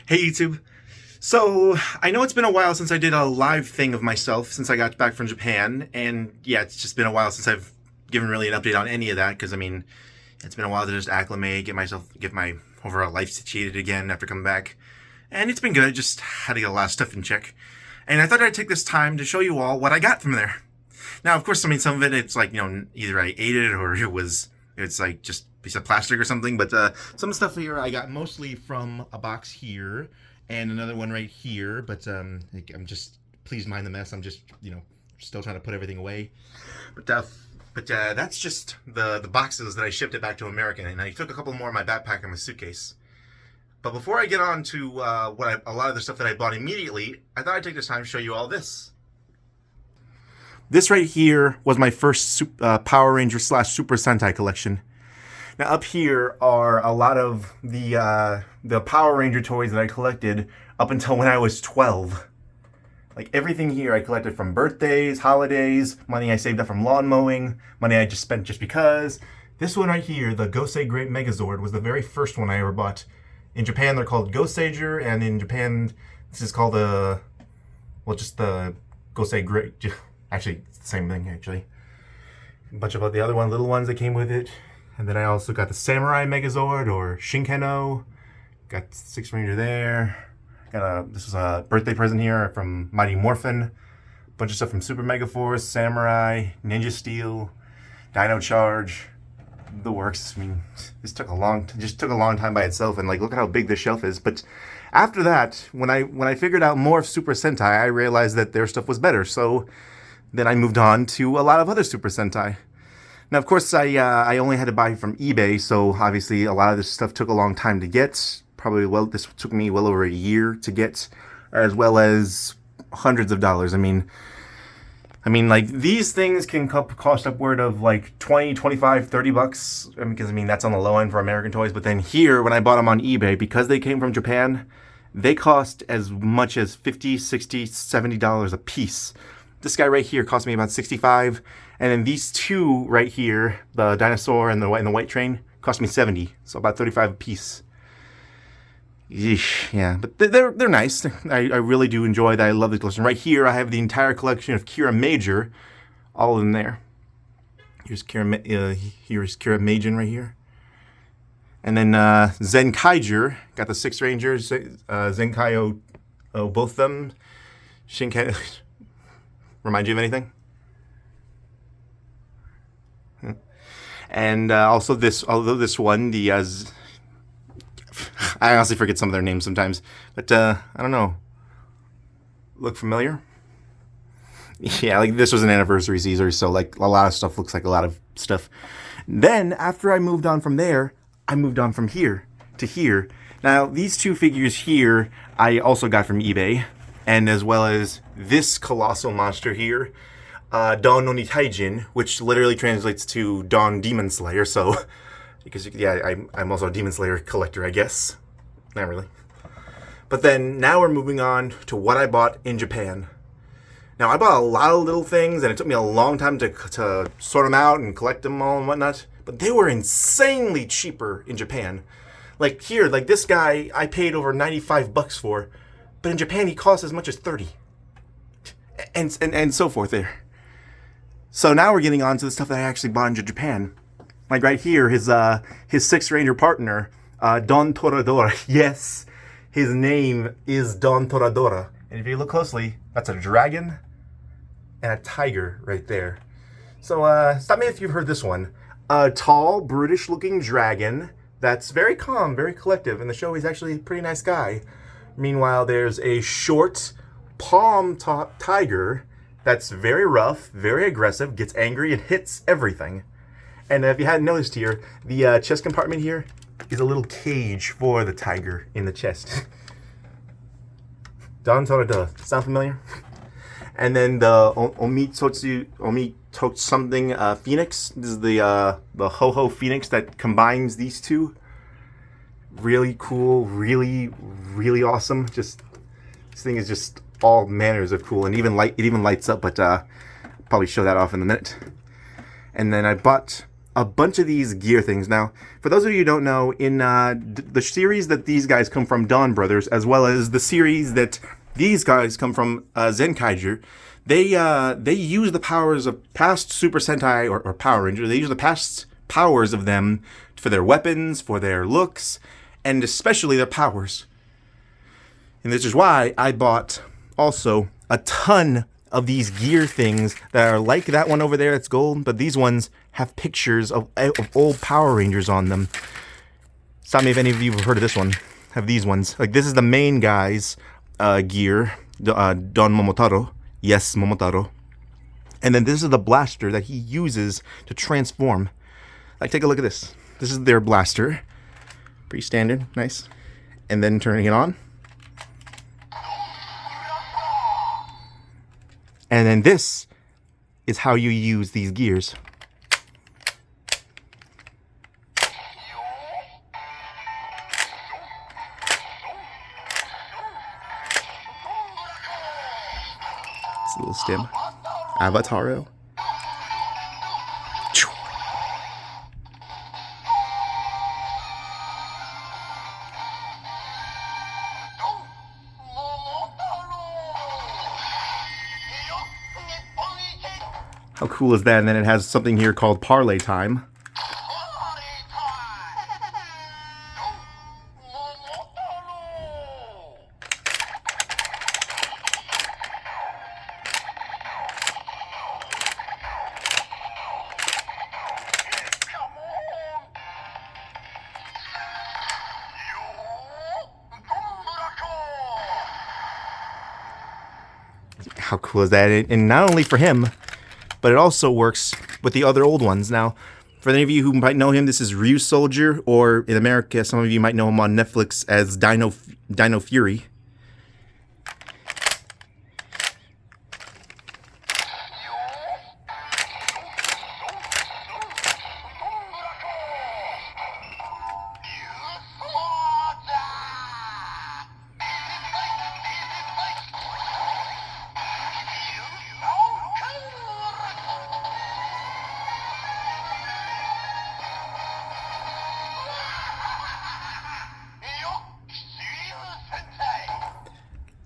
Hey YouTube. So, I know it's been a while since I did a live thing of myself since I got back from Japan, and yeah, it's just been a while since I've given really an update on any of that, because I mean, it's been a while to just acclimate, get my overall life situated again after coming back. And it's been good, just had to get a lot of stuff in check. And I thought I'd take this time to show you all what I got from there. Now, of course, I mean, some of it, it's like, either I ate it or it's like just a piece of plastic or something. But some stuff here I got mostly from a box here and another one right here. But I'm just, please mind the mess. I'm just, still trying to put everything away. But that's just the boxes that I shipped it back to America. And I took a couple more in my backpack and my suitcase. But before I get on to a lot of the stuff that I bought immediately, I thought I'd take this time to show you all this. This right here was my first Power Ranger / Super Sentai collection. Now up here are a lot of the Power Ranger toys that I collected up until when I was 12. Like everything here I collected from birthdays, holidays, money I saved up from lawn mowing, money I just spent just because. This one right here, the Gosei Great Megazord, was the very first one I ever bought. In Japan, they're called Goseiger, and in Japan, this is called just the Gosei Great. Actually, it's the same thing, actually. A bunch of the other little ones that came with it. And then I also got the Samurai Megazord, or Shinkeno. Got Six Ranger there. This was a birthday present here from Mighty Morphin. Bunch of stuff from Super Mega Force, Samurai, Ninja Steel, Dino Charge. The works. I mean, this took a long time by itself, and like, look at how big this shelf is. But after that, when I figured out more of Super Sentai, I realized that their stuff was better. So then I moved on to a lot of other Super Sentai. Now, of course, I only had to buy from eBay, so obviously a lot of this stuff took a long time to get. This took me well over a year to get, as well as hundreds of dollars. I mean, like, these things can cost upward of like 20, 25, 30 bucks. Because, I mean, that's on the low end for American toys. But then here, when I bought them on eBay, because they came from Japan, they cost as much as $50, $60, $70 a piece. This guy right here cost me about $65. And then these two right here, the dinosaur and the white train, cost me $70. So about $35 a piece. Yeesh, yeah, but they're nice. I really do enjoy that. I love the collection. Right here, I have the entire collection of Kira Major, all in there. Here's Kira Majin right here. And then Zenkaiger, got the Six Rangers, Zenkai, both of them. Shinkai, remind you of anything? And also this one, I honestly forget some of their names sometimes, but I don't know. Look familiar? Yeah, like this was an anniversary Caesar, so like a lot of stuff looks like a lot of stuff. Then after I moved on from there, I moved on from here to here. Now these two figures here I also got from eBay, and as well as this colossal monster here, Dawn no Nitaijin, which literally translates to Dawn Demon Slayer. So, because yeah, I'm also a Demon Slayer collector, I guess. Not really. But then now we're moving on to what I bought in Japan. Now I bought a lot of little things, and it took me a long time to sort them out and collect them all and whatnot. But they were insanely cheaper in Japan. Like here, like this guy, I paid over 95 bucks for, but in Japan he costs as much as 30, and so forth there. So now we're getting on to the stuff that I actually bought in Japan. Like right here, his Six Ranger partner, Don Toradora. Yes, his name is Don Toradora. And if you look closely, that's a dragon and a tiger right there. So stop me if you've heard this one. A tall, brutish-looking dragon that's very calm, very collective. In the show, he's actually a pretty nice guy. Meanwhile, there's a short, palm-top tiger that's very rough, very aggressive, gets angry, and hits everything. And if you hadn't noticed here, the chest compartment here is a little cage for the tiger in the chest. Don Toradora, sound familiar? And then the Omitotsu something Phoenix. This is the Ho-Ho Phoenix that combines these two. Really cool, really, really awesome. Just this thing is just all manners of cool, and it even lights up. But I'll probably show that off in a minute. And then I bought a bunch of these gear things. Now, for those of you who don't know, in the series that these guys come from, Dawn Brothers, as well as the series that these guys come from, Zenkaiger, they use the powers of past Super Sentai or Power Rangers. They use the past powers of them for their weapons, for their looks, and especially their powers. And this is why I bought also a ton of these gear things that are like that one over there that's gold, but these ones have pictures of old Power Rangers on them. Stop me if any of you have heard of this one. Have these ones. Like, this is the main guy's gear, Don Momotaro. Yes, Momotaro. And then this is the blaster that he uses to transform. Like, take a look at this. This is their blaster. Pretty standard. Nice. And then turning it on. And then this is how you use these gears. It's a little stem. Avataro. How cool is that? And then it has something here called Parlay Time. How cool is that? And not only for him, but it also works with the other old ones. Now, for any of you who might know him, this is Ryusoulger, or in America, some of you might know him on Netflix as Dino Fury.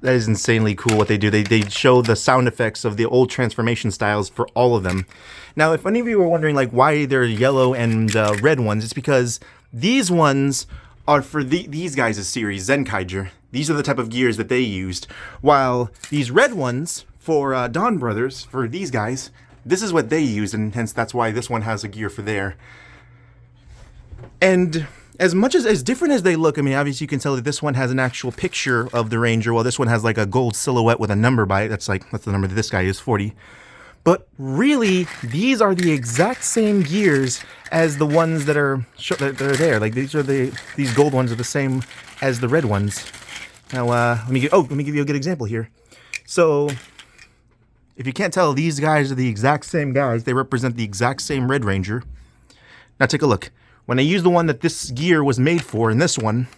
That is insanely cool what they do. They show the sound effects of the old transformation styles for all of them. Now, if any of you were wondering like why they're yellow and red ones, it's because these ones are for these guys' series, Zenkaiger. These are the type of gears that they used. While these red ones for Dawn Brothers, for these guys, this is what they used, and hence that's why this one has a gear for there. And as much as different as they look, I mean, obviously you can tell that this one has an actual picture of the Ranger, while this one has like a gold silhouette with a number by it. That's the number that this guy is, 40. But really, these are the exact same gears as the ones that are there. Like these gold ones are the same as the red ones. Now, let me give you a good example here. So, if you can't tell, these guys are the exact same guys. They represent the exact same Red Ranger. Now take a look. When I use the one that this gear was made for in this one,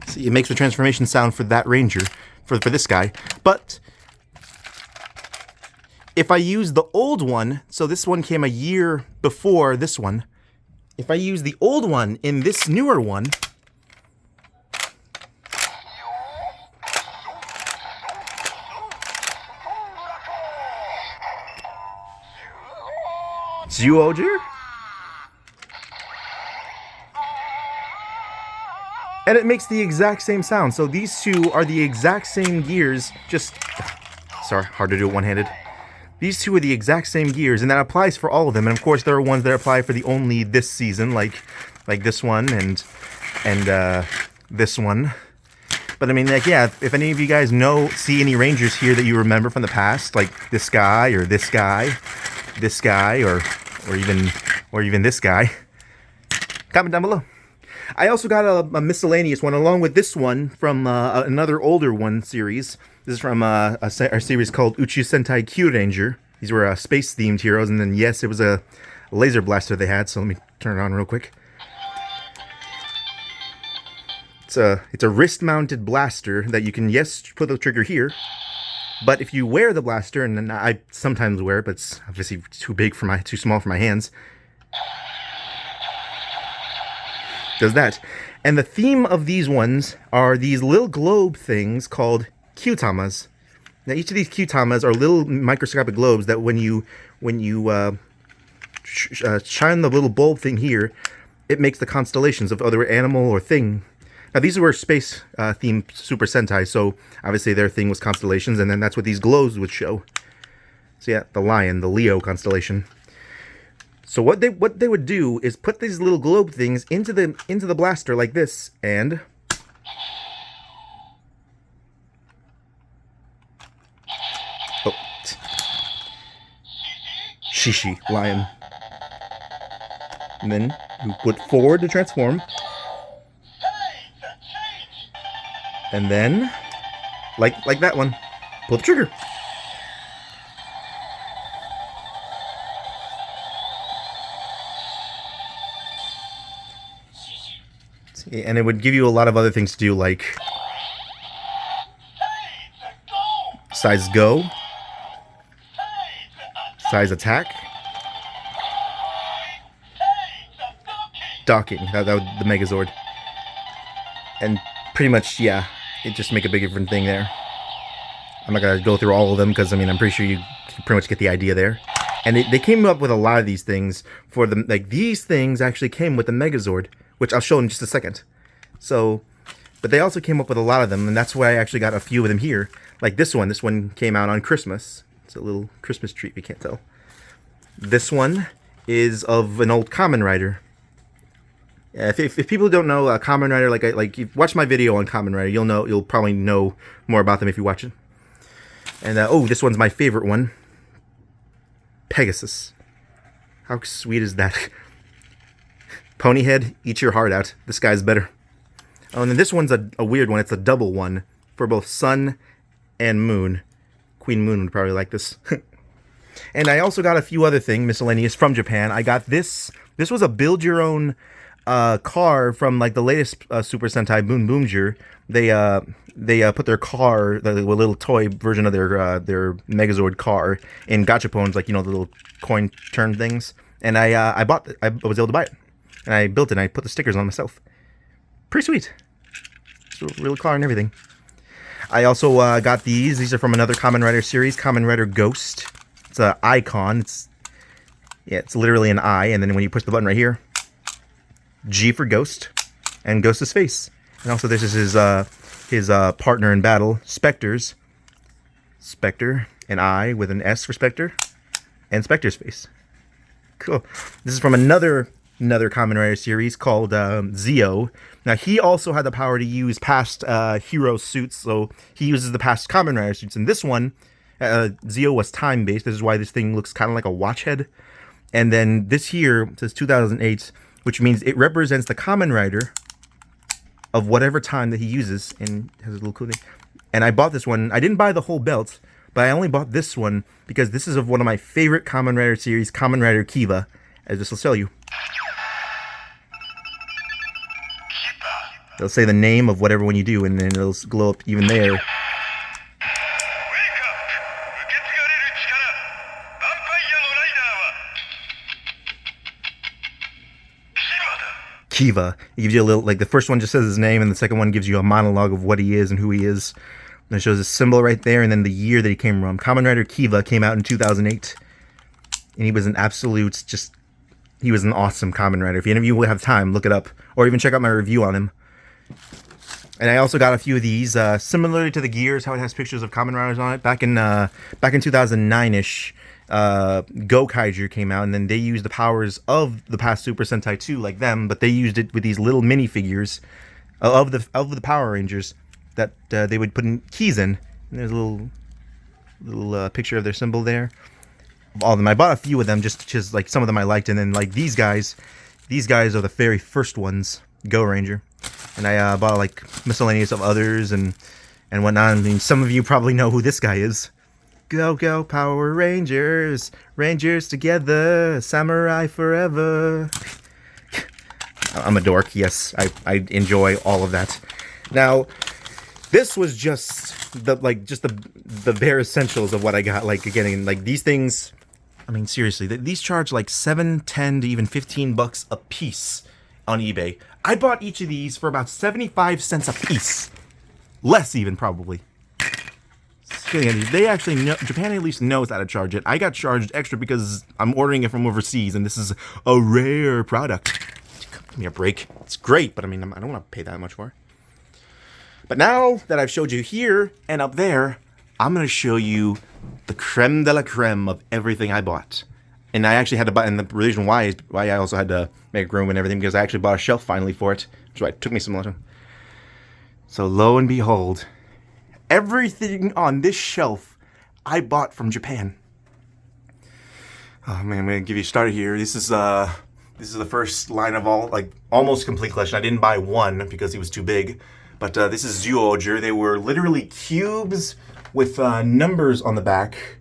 see, it makes the transformation sound for that Ranger. For this guy, but if I use the old one, so this one came a year before this one, if I use the old one in this newer one, Zyuohger? And it makes the exact same sound. So these two are the exact same gears, sorry, hard to do it one-handed. These two are the exact same gears, and that applies for all of them. And of course, there are ones that apply for the only this season, like this one and this one. But I mean, like, yeah, if any of you guys see any Rangers here that you remember from the past, like this guy or this guy, or even this guy, comment down below. I also got a miscellaneous one along with this one from another older one series. This is from a series called Uchi Sentai Kyuranger. These were space-themed heroes, and then yes, it was a laser blaster they had, so let me turn it on real quick. It's a wrist-mounted blaster that you can, yes, put the trigger here, but if you wear the blaster, and then I sometimes wear it, but it's obviously too small for my hands, does that. And the theme of these ones are these little globe things called Kyutamas. Now each of these Kyutamas are little microscopic globes that when you shine the little bulb thing here, it makes the constellations of other animal or thing. Now these were space themed Super Sentai, so obviously their thing was constellations, and then that's what these globes would show. So yeah, the lion, the Leo constellation. So what they would do is put these little globe things into the blaster like this, and Shishi, lion. And then you put forward to transform. And then, like that one, pull the trigger. See, and it would give you a lot of other things to do, like size go, size attack, docking, that was the Megazord. And pretty much, yeah, it just make a big different thing there. I'm not gonna go through all of them because I mean I'm pretty sure you pretty much get the idea there. And they came up with a lot of these things for the, like these things actually came with the Megazord, which I'll show in just a second. So, but they also came up with a lot of them, and that's why I actually got a few of them here. Like this one came out on Christmas. It's a little Christmas treat, we can't tell. This one is of an old Kamen Rider. If people don't know Kamen Rider, like you watch my video on Kamen Rider, you'll probably know more about them if you watch it. And oh, this one's my favorite one, Pegasus. How sweet is that? Ponyhead, eat your heart out. This guy's better. Oh, and then this one's a weird one. It's a double one for both Sun and Moon. Queen Moon would probably like this. And I also got a few other things miscellaneous from Japan. I got this. This was a build your own car from like the latest Super Sentai Boom Boomger. They put their car, the little toy version of their Megazord car in gachapons, like, you know, the little coin turn things. And I was able to buy it, and I built it. And I put the stickers on myself. Pretty sweet. It's a real car and everything. I also got these. These are from another Kamen Rider series, Kamen Rider Ghost. It's an icon. It's literally an eye, and then when you push the button right here, G for Ghost, and Ghost's face. And also this is his partner in battle, Spectre's. Spectre, an eye with an S for Spectre, and Spectre's face. Cool. This is from another Kamen Rider series called Zeo. Now he also had the power to use past hero suits, so he uses the past Kamen Rider suits. And this one, Zeo was time-based. This is why this thing looks kind of like a watch head. And then this here says 2008, which means it represents the Kamen Rider of whatever time that he uses, and has a little cool thing. And I bought this one. I didn't buy the whole belt, but I only bought this one because this is of one of my favorite Kamen Rider series, Kamen Rider Kiva, as this will tell you. They'll say the name of whatever one you do, and then it'll glow up even there. Kiva. It gives you a little, like the first one just says his name, and the second one gives you a monologue of what he is and who he is. And it shows a symbol right there, and then the year that he came from. Kamen Rider Kiva came out in 2008. And he was an absolute, he was an awesome Kamen Rider. If any of you will have time, look it up. Or even check out my review on him. And I also got a few of these, similarly to the Gears, how it has pictures of Kamen Riders on it. Back in 2009-ish, Gokaiger came out, and then they used the powers of the past Super Sentai 2 like them, but they used it with these little minifigures of the Power Rangers that they would put in keys in. And there's a little picture of their symbol there. Of all of them, I bought a few of them just like some of them I liked, and then like these guys are the very first ones Go Ranger. And I bought like miscellaneous of others and whatnot. I mean, some of you probably know who this guy is. Go, go, Power Rangers. Rangers together. Samurai forever. I'm a dork, yes. I enjoy all of that. Now, this was just the bare essentials of what I got. Like, again, like these things, I mean, seriously, these charge like $7, $10 to even $15 a piece on eBay. I bought each of these for about 75 cents a piece. Less even, probably. They actually know, Japan at least knows how to charge it. I got charged extra because I'm ordering it from overseas, and this is a rare product. Give me a break. It's great, but I mean, I don't want to pay that much for it. But now that I've showed you here and up there, I'm going to show you the creme de la creme of everything I bought. And I actually had to buy, and the reason why is why I also had to make room and everything, because I actually bought a shelf finally for it. Which is why it took me some time. So lo and behold, everything on this shelf I bought from Japan. Oh man, I'm gonna give you a start here. This is the first line of almost complete collection. I didn't buy one because he was too big, but this is Zyuohger. They were literally cubes with numbers on the back.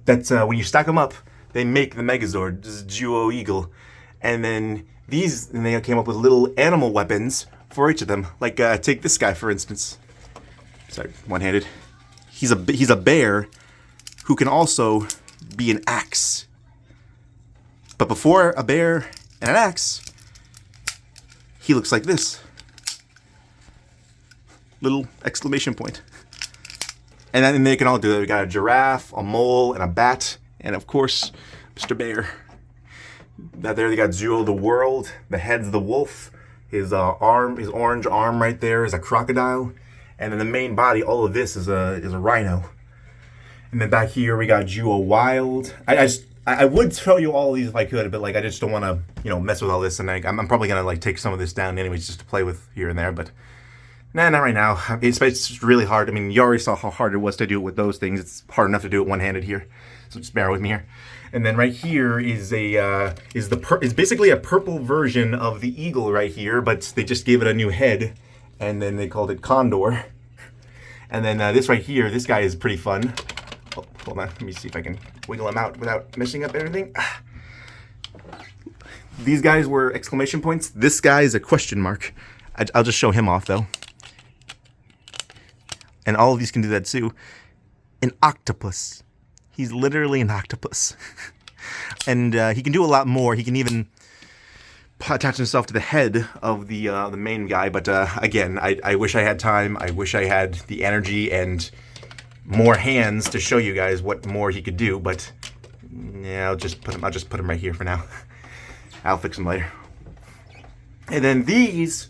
That's when you stack them up, they make the Megazord. This is Zyuo Eagle, and then they came up with little animal weapons for each of them. Like take this guy for instance. Sorry, one-handed. He's a bear who can also be an axe. But before a bear and an axe, he looks like this. Little exclamation point. And then they can all do it. We got a giraffe, a mole, and a bat, and of course, Mr. Bear. That there they got Zyuo the World. The head's the wolf. His orange arm right there is a crocodile. And then the main body, all of this is a rhino. And then back here we got Zyuo Wild. I would show you all of these if I could, but like I just don't want to mess with all this, and I'm probably gonna like take some of this down anyways just to play with here and there. But nah, not right now. It's really hard. I mean, you already saw how hard it was to do it with those things. It's hard enough to do it one-handed here, so just bear with me here. And then right here is is basically a purple version of the eagle right here, but they just gave it a new head. And then they called it Condor. And then this right here, this guy is pretty fun. Oh, hold on, let me see if I can wiggle him out without messing up everything. These guys were exclamation points. This guy is a question mark. I'll just show him off though. And all of these can do that too. An octopus. He's literally an octopus. And he can do a lot more. He can even attach himself to the head of the main guy, but again, I wish I had time. I wish I had the energy and more hands to show you guys what more he could do. But yeah, I'll just put him right here for now. I'll fix him later. And then this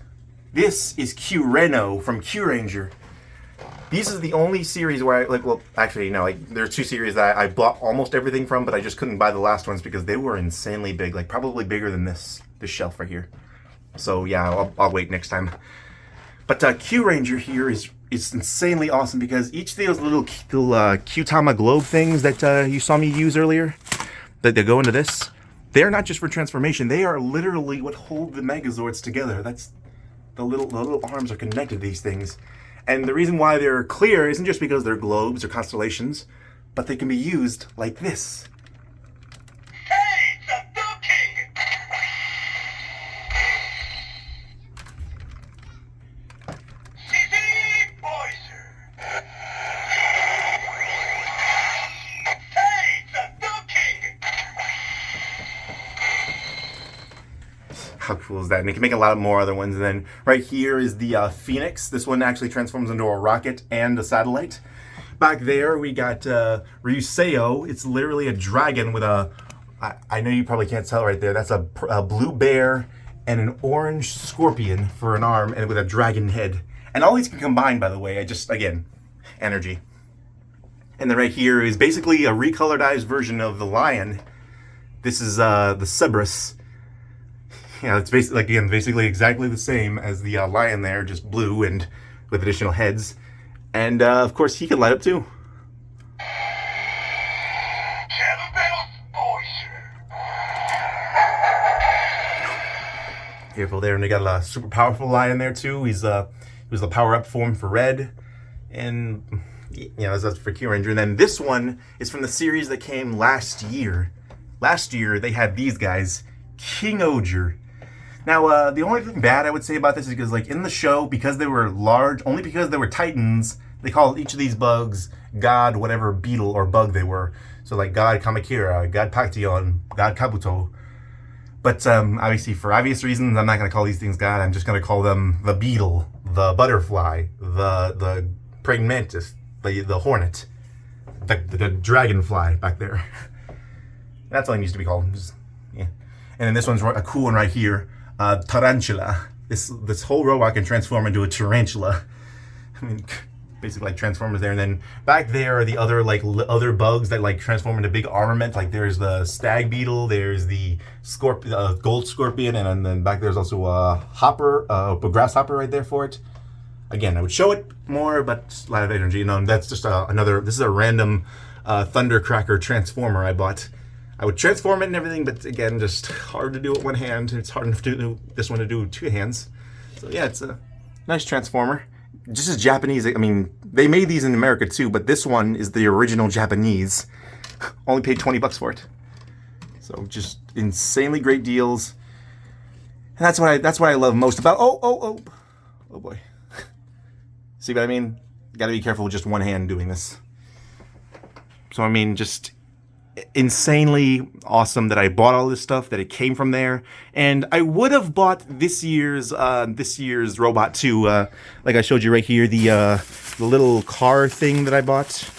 is Q Reno from Q Ranger. These is the only series where there are two series that I bought almost everything from, but I just couldn't buy the last ones because they were insanely big, like probably bigger than this shelf right here. So yeah, I'll wait next time. But Q Ranger here is insanely awesome because each of those little Q-Tama globe things that you saw me use earlier, that they go into this, they're not just for transformation. They are literally what hold the Megazords together. That's the little arms are connected to these things. And the reason why they're clear isn't just because they're globes or constellations, but they can be used like this. How cool is that? And it can make a lot more other ones. And then right here is the Phoenix. This one actually transforms into a rocket and a satellite. Back there we got Ryuseo. It's literally a dragon with I know you probably can't tell right there. That's a blue bear and an orange scorpion for an arm and with a dragon head. And all these can combine, by the way. Again, energy. And then right here is basically a recoloredized version of the lion. This is the Cerberus. Yeah, it's basically exactly the same as the lion there, just blue and with additional heads. And of course, he can light up too. Careful there, and they got a super powerful fly in there too. He was the power up form for red, and you know, that's for Kyuranger. And then this one is from the series that came last year. Last year they had these guys, Kingoger. Now, the only thing bad I would say about this is because, like, in the show, because they were large, only because they were titans, they call each of these bugs God, whatever beetle or bug they were. So, like, God Kamakira, God Paction, God Kabuto. But, obviously, for obvious reasons, I'm not going to call these things God. I'm just going to call them the beetle, the butterfly, the praying mantis, the hornet, the dragonfly back there. That's all it needs to be called. Just, yeah. And then this one's a cool one right here. Tarantula. This whole robot can transform into a tarantula. I mean, basically like Transformers there. And then back there are the other other bugs that like transform into big armament. Like there's the stag beetle, there's the gold scorpion, and then back there's also a hopper, a grasshopper right there for it. Again, I would show it more, but a lot of energy. You know, that's just this is a random Thundercracker transformer I bought. I would transform it and everything, but again, just hard to do with one hand. It's hard enough to do this one to do with two hands. So yeah, it's a nice transformer. Just as Japanese, I mean, they made these in America too, but this one is the original Japanese. Only paid $20 for it. So just insanely great deals. And that's what I love most about. Oh boy. See what I mean? Got to be careful with just one hand doing this. So I mean, just insanely awesome that I bought all this stuff, that it came from there. And I would have bought this year's robot too, like I showed you right here, the little car thing that I bought.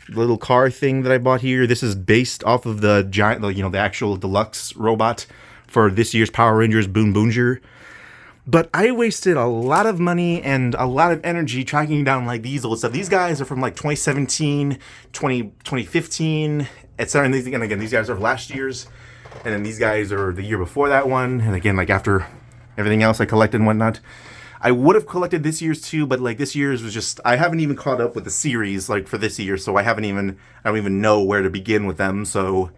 The little car thing that I bought here. This is based off of the giant, the actual deluxe robot for this year's Power Rangers Boon Boonger. But I wasted a lot of money and a lot of energy tracking down like these old stuff. These guys are from like 2017, 2015, etc. And again, these guys are last year's. And then these guys are the year before that one. And again, like after everything else I collected and whatnot. I would have collected this year's too, but like this year's was just, I haven't even caught up with the series like for this year. So I don't even know where to begin with them. So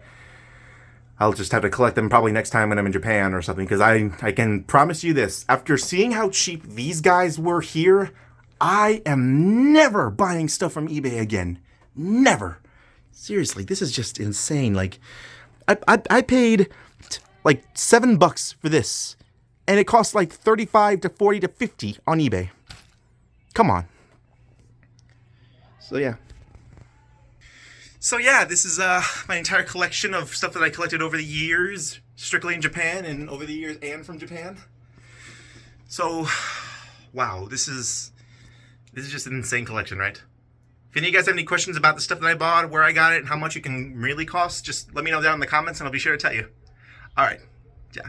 I'll just have to collect them probably next time when I'm in Japan or something, because I can promise you this. After seeing how cheap these guys were here, I am never buying stuff from eBay again. Never. Seriously, this is just insane. Like, I paid like $7 for this, and it costs like 35 to 40 to 50 on eBay. Come on. So yeah, this is my entire collection of stuff that I collected over the years, strictly in Japan and over the years and from Japan. So, wow, this is just an insane collection, right? If any of you guys have any questions about the stuff that I bought, where I got it, and how much it can really cost, just let me know down in the comments and I'll be sure to tell you. All right, yeah.